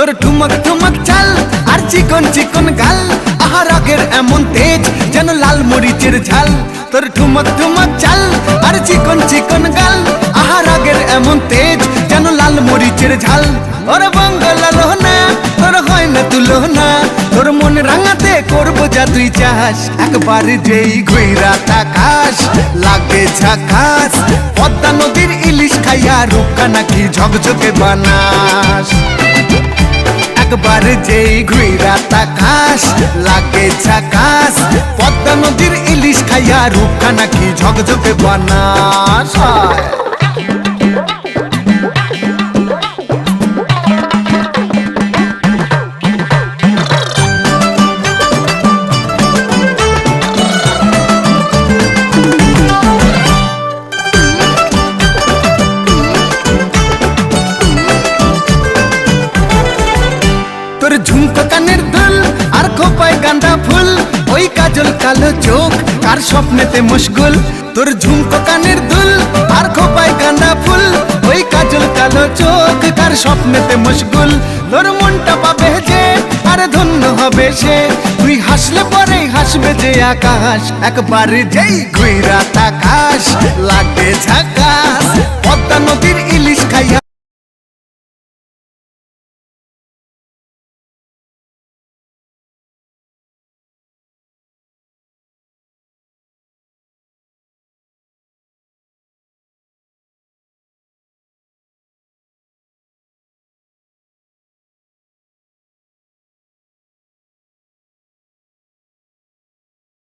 তোর ঠুমক ঠুমক চাল আর চিকন চিকন গাল, আহা রাগের এমন তেজ যেন লাল মরিচের ঝাল। তোর ঠুমক ঠুমক চাল আর চিকন চিকন গাল, আহা রাগের এমন তেজ যেন লাল মরিচের ঝাল। ওরে বাঙ্গালা লোহনা তোর হয় না তুলনা, তোর মন রাঙাতে করবো যা তুই চাস। একবার যেই ঘুইরা তাকাস লাগে ঝাকাস, পদ্মা নদীর ইলিশ খাইয়া রূপকা নাকি ঝকঝকে বানাস। একবার যেই ঘুইরা তাকাস লাগে ঝাকাস, পদ্মা নদীর ইলিশ খাইয়া রূপকা নাকি ঝকঝকে বানাস। তোর ঝুমকো কানের দুল আর খোপায় গাঁদা ফুল, ওই কাজল কালো চোখ কার স্বপ্নেতে মশগুল। তোর ঝুমকো কানের দুল আর খোপায় গাঁদা ফুল, ওই কাজল কালো চোখ কার স্বপ্নেতে মশগুল। তোর মনটা পাবে যে আর ধন্য হবে সে, তুই হাসলে পরেই হাসবে যে আকাশ। একবার যেই ঘুইরা তাকাস